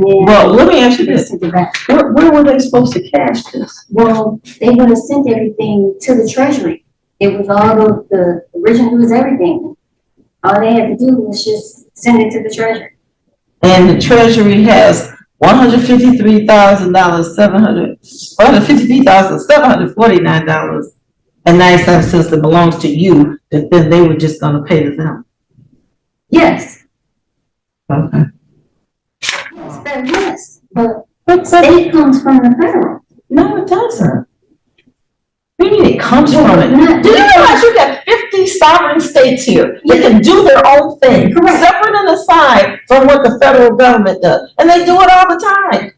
Well, let me ask you this. Where were they supposed to cash this? Well, they would have sent everything to the Treasury. It was all the original, was everything. All they had to do was just send it to the Treasury. And the Treasury has $153,749.97 that belongs to you, that then they were just gonna pay to them. Yes. Okay. Yes, but state comes from the federal. No, it doesn't. What do you mean it comes from it? Do you realize you got 50 sovereign states here that can do their own thing, separate and aside from what the federal government does, and they do it all the time.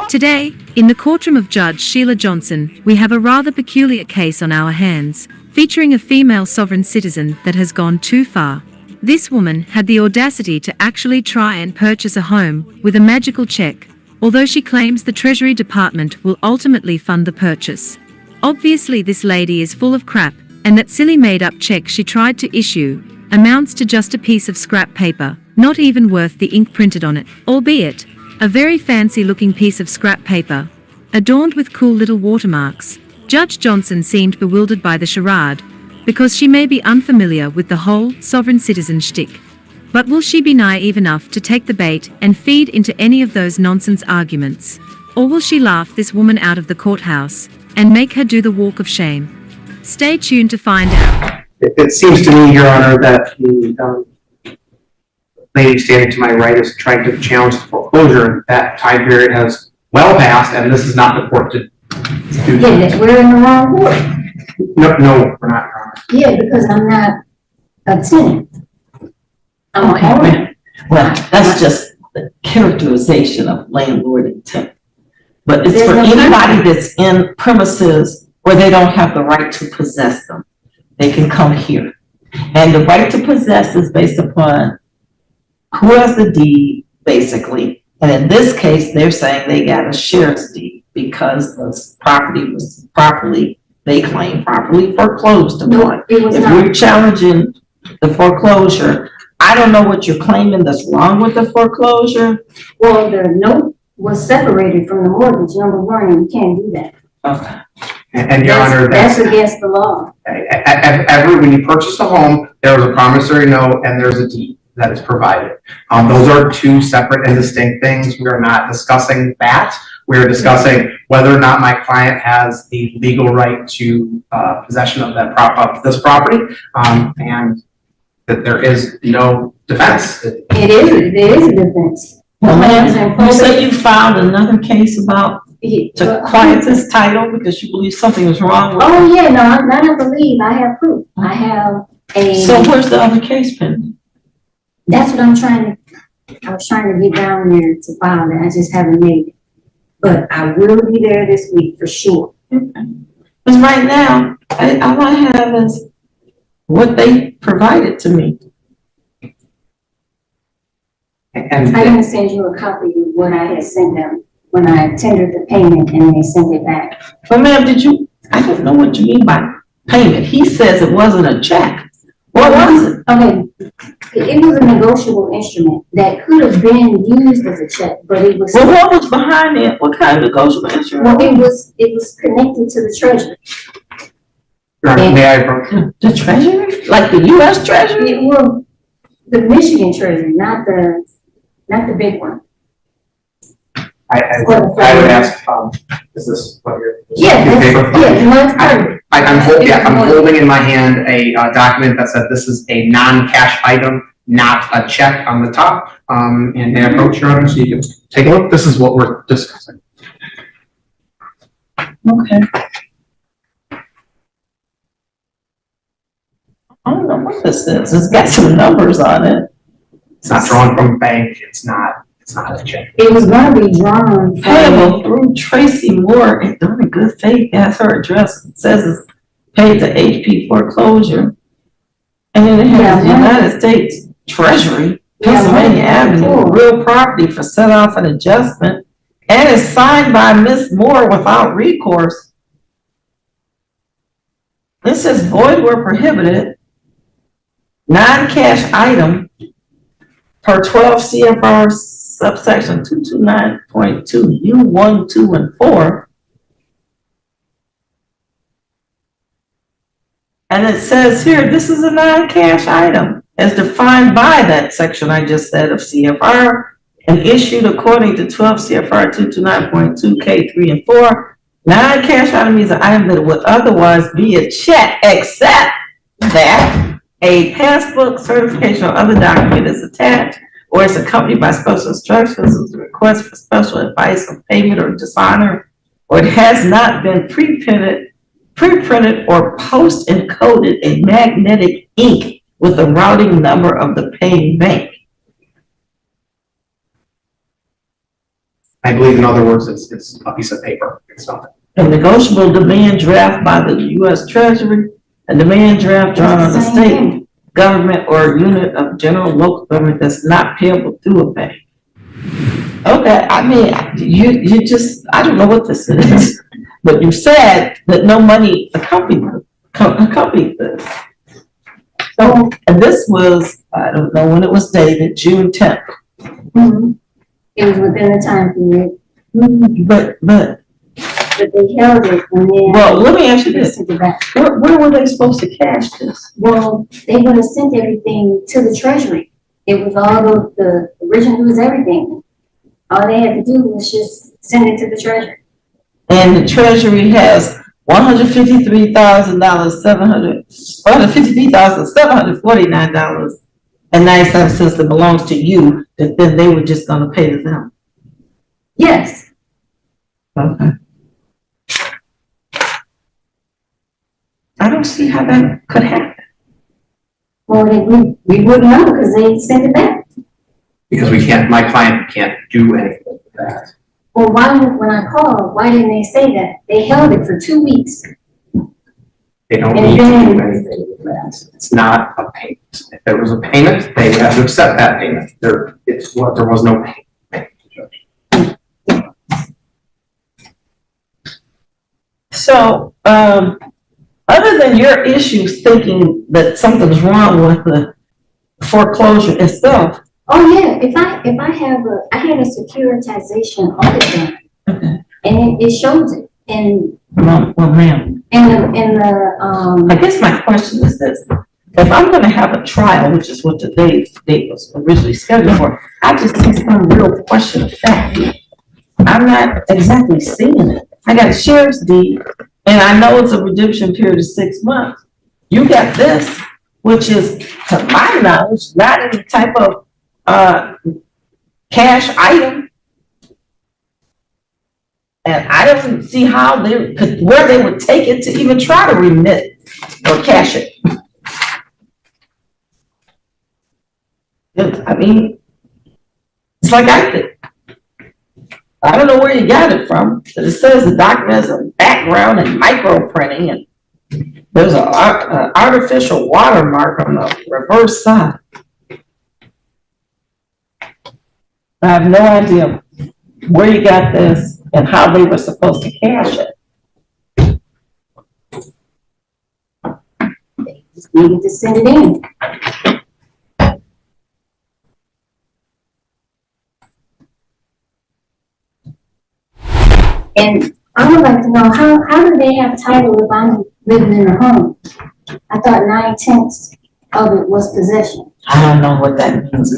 Today, in the courtroom of Judge Sheila Johnson, we have a rather peculiar case on our hands, featuring a female sovereign citizen that has gone too far. This woman had the audacity to actually try and purchase a home with a magical check, although she claims the Treasury Department will ultimately fund the purchase. Obviously, this lady is full of crap, and that silly made-up check she tried to issue amounts to just a piece of scrap paper, not even worth the ink printed on it, albeit a very fancy-looking piece of scrap paper, adorned with cool little watermarks. Judge Johnson seemed bewildered by the charade, because she may be unfamiliar with the whole sovereign citizen shtick. But will she be naive enough to take the bait and feed into any of those nonsense arguments? Or will she laugh this woman out of the courthouse and make her do the walk of shame? Stay tuned to find out. It seems to me, Your Honor, that the lady standing to my right is trying to challenge the foreclosure. That time period has well passed, and this is not the court to do that. Yeah, we're in the wrong court. No, we're not, Your Honor. Yeah, because I'm not a tenant. I'm a owner. Well, that's just the characterization of landlord and tenant. But it's for anybody that's in premises where they don't have the right to possess them. They can come here. And the right to possess is based upon who has the deed, basically. And in this case, they're saying they got a sheriff's deed because the property was properly, they claim, properly foreclosed upon. If you're challenging the foreclosure, I don't know what you're claiming that's wrong with the foreclosure. Well, the note was separated from the mortgage, number one, and you can't do that. Okay. And Your Honor, that's against the law. When you purchase a home, there is a promissory note and there's a deed that is provided. Those are two separate and distinct things. We are not discussing that. We are discussing whether or not my client has the legal right to possession of this property, and that there is no defense. There is a defense. Well, ma'am, you say you filed another case about to quiet this title because you believe something was wrong with it. Oh yeah, no, I don't believe. I have proof. I have a. So where's the other case pending? That's what I was trying to get down there to file it. I just haven't made it. But I will be there this week for sure. Because right now, all I have is what they provided to me. And I didn't send you a copy of what I had sent them when I tendered the payment and they sent it back. But ma'am, I don't know what you mean by payment. He says it wasn't a check. What was it? Okay, it was a negotiable instrument that could have been used as a check, but it was. Well, what was behind it? What kind of negotiable instrument? Well, it was connected to the Treasury. may I approach? The Treasury? Like the U.S. Treasury? Yeah, well, the Michigan Treasury, not the big one. I would ask, is this what you're? I'm holding in my hand a document that says this is a non-cash item, not a check on the top. And may I approach, Your Honor, so you can take a look? This is what we're discussing. Okay. I don't know what this is. It's got some numbers on it. It's not drawn from a bank. It's not a check. It was going to be drawn payable through Tracy Moore and done in good faith. That's her address. It says it's paid to HP Foreclosure. And then it has the United States Treasury, Pennsylvania Avenue, real property for set off an adjustment. And it's signed by Miss Moore without recourse. It says void where prohibited. Non-cash item per 12 CFR subsection 229.2 U1, 2, and 4. And it says here, this is a non-cash item as defined by that section I just said of CFR and issued according to 12 CFR 229.2 K3 and 4. Non-cash item is an item that would otherwise be a check, except that a passbook, certification, or other document is attached, or is accompanied by special instructions as a request for special advice on payment or dishonor, or it has not been pre-printed or post-encoded in magnetic ink with the routing number of the paying bank. I believe, in other words, it's a piece of paper. It's nothing. A negotiable demand draft by the U.S. Treasury, a demand draft drawn on the state government or unit of general local government that's not payable through a bank. Okay, I mean, you just, I don't know what this is, but you said that no money accompanied this. So, and this was, I don't know when it was dated, June 10th. Mm-hmm. It was within the time period. But they held it and then. Well, let me ask you this. Sent it back. Where were they supposed to cash this? Well, they would have sent everything to the Treasury. It was all the original, it was everything. All they had to do was just send it to the Treasury. And the Treasury has $153,749.97 that belongs to you, that then they were just gonna pay to them. Yes. Okay. I don't see how that could happen. Well, we wouldn't know because they sent it back. Because my client can't do anything with that. Well, when I called, why didn't they say that? They held it for 2 weeks. They don't need to do anything with that. It's not a payment. If there was a payment, they would have to accept that payment. There was no payment. So, other than your issues thinking that something's wrong with the foreclosure itself. Oh yeah, if I had a securitization audit done, Okay. and it shows it, and Well, ma'am. I I guess my question is this: if I'm going to have a trial, which is what the date was originally scheduled for, I just see some real question of fact. I'm not exactly seeing it. I got a sheriff's deed, and I know it's a redemption period of 6 months. You got this, which is, to my knowledge, not any type of cash item. And I don't see how where they would take it to even try to remit or cash it. I mean, it's like I did. I don't know where you got it from, but it says the document has a background in micro printing, and there's an artificial watermark on the reverse side. I have no idea where you got this and how they were supposed to cash it. They just needed to send it in. And I would like to know, how do they have title if I'm living in a home? I thought 9/10 of it was possession. I don't know what that means.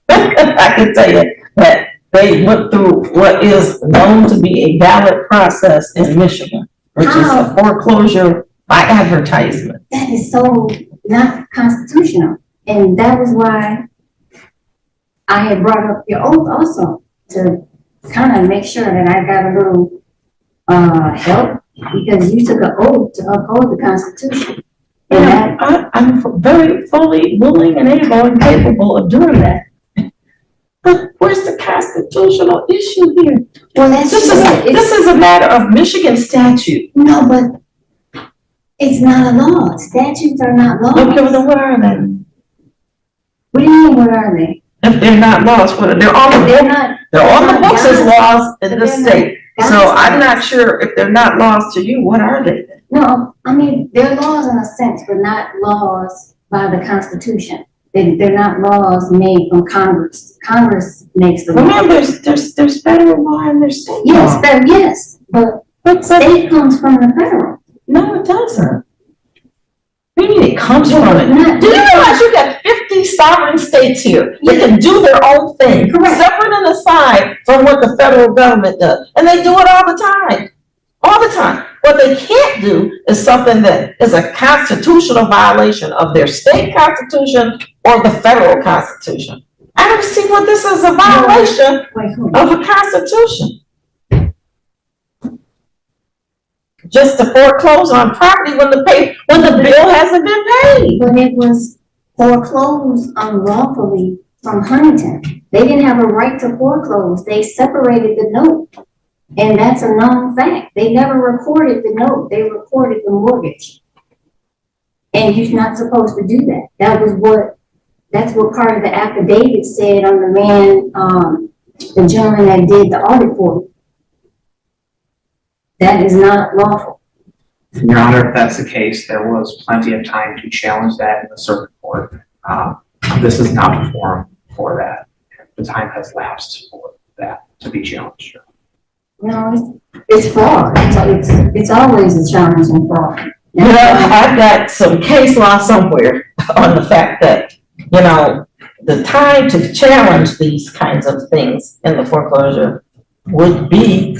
I can tell you that they went through what is known to be a ballot process in Michigan, which is a foreclosure by advertisement. That is so not constitutional. And that was why I had brought up your oath also, to kind of make sure that I got a little help, because you took an oath to uphold the Constitution. And that, I'm very fully willing and able and capable of doing that. But where's the constitutional issue here? well, that's This is a matter of Michigan statute. no, but it's not a law. Statutes are not laws. Okay, well, then what are they? What do you mean, what are they? If they're not laws, what are they're on the They're book? not. They're on the books as laws in But the they're not state. So guidelines. I'm not sure if they're not laws to you, what are they? No, I mean, they're laws in a sense, but not laws by the Constitution. They're not laws made from Congress. Congress makes the law. Remember, there's federal law and there's state law. Yes, but state comes from the federal. No, it doesn't. What do you mean it comes from it? Not- Do you realize you got 50 sovereign states here that can do their own thing, Correct. separate and aside from what the federal government does? And they do it all the time. All the time. What they can't do is something that is a constitutional violation of their state constitution or the federal constitution. I don't see what this is a violation Wait, hold on. of a constitution. Just to foreclose on property when the bill hasn't been paid. But it was foreclosed unlawfully from Huntington. They didn't have a right to foreclose. They separated the note. And that's a known fact. They never recorded the note. They recorded the mortgage. And you're not supposed to do that. That's what part of the affidavit said on the man, the gentleman that did the audit for me. That is not lawful. Your Honor, if that's the case, there was plenty of time to challenge that in the circuit court. This is not the forum for that. The time has lapsed for that to be challenged. No, it's fraud. It's always a challenge in fraud. You know, I've got some case law somewhere on the fact that, you know, the time to challenge these kinds of things in the foreclosure would be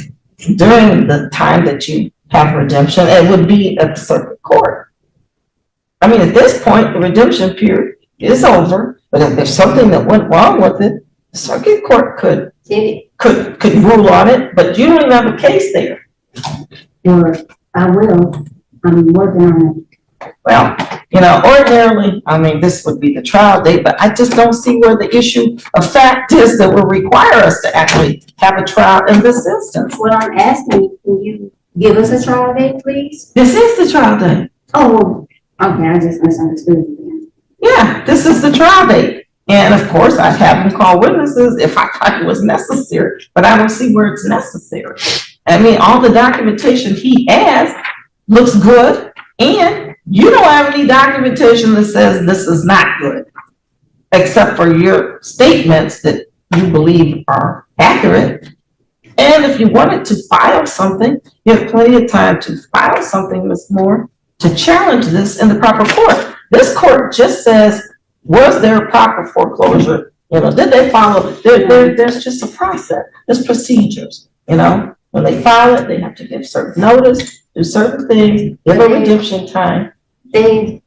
during the time that you have redemption. It would be at the circuit court. I mean, at this point, the redemption period is over, but if there's something that went wrong with it, the circuit court could rule on it, but you don't even have a case there. Or I will. I'm working on it. Well, you know, ordinarily, I mean, this would be the trial date, but I just don't see where the issue of fact is that would require us to actually have a trial in this instance. What I'm asking you, can you give us a trial date, please? This is the trial date. Oh, okay, I just misunderstood you. Yeah, this is the trial date. And of course, I'd have them call witnesses if I thought it was necessary, but I don't see where it's necessary. I mean, all the documentation he has looks good, and you don't have any documentation that says this is not good, except for your statements that you believe are accurate. And if you wanted to file something, you have plenty of time to file something, Ms. Moore, to challenge this in the proper court. This court just says, was there a proper foreclosure? You know, did they follow? There's just a process. There's procedures, you know. When they file it, they have to give certain notice, do certain things, give a redemption time. They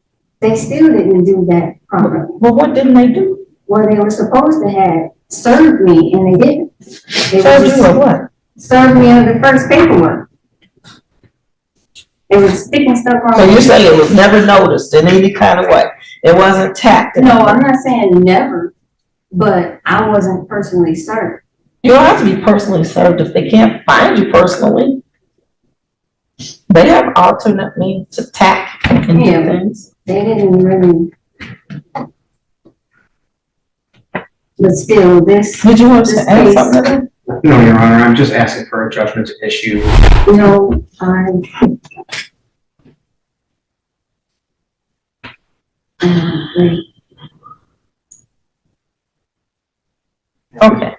still didn't do that properly. Well, what didn't they do? Well, they were supposed to have served me, and they didn't. They Served just you with what? served me on the first paperwork. They were sticking stuff on. So you're saying it was never noticed in any kind of way? It wasn't tacked? No, I'm not saying never, but I wasn't personally served. You don't have to be personally served if they can't find you personally. They have alternate means to tack and do Yeah. things. They didn't really. But still, this, Did you want to This add case- something? No, Your Honor, I'm just asking for a judgment to issue. you know, I agree. Okay,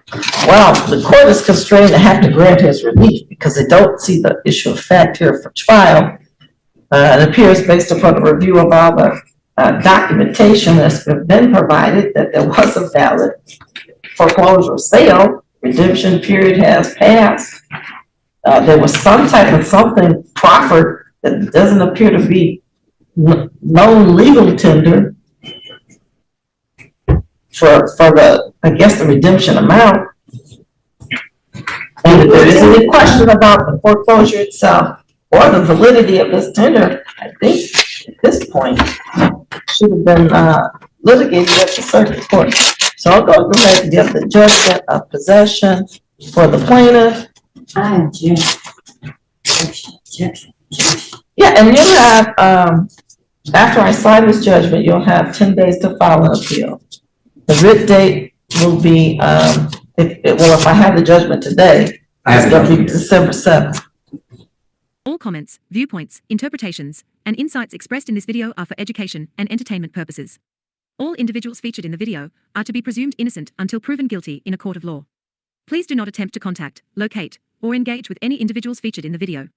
well, the court is constrained to have to grant his relief because they don't see the issue of fact here for trial. It appears based upon the review of all the documentation that's been provided that there was a valid foreclosure sale. Redemption period has passed. There was some type of something proffered that doesn't appear to be no legal tender for the, I guess, the redemption amount. And if there is any question about the foreclosure itself or the validity of this tender, I think at this point should have been litigated at the circuit court. So I'll go ahead and give the judgment of possession for the plaintiff. I object. Objection. Yeah, and you'll have, after I sign this judgment, you'll have 10 days to file an appeal. The writ date will be, if I have the judgment today, it's going to be December 7th. All comments, viewpoints, interpretations, and insights expressed in this video are for education and entertainment purposes. All individuals featured in the video are to be presumed innocent until proven guilty in a court of law. Please do not attempt to contact, locate, or engage with any individuals featured in the video.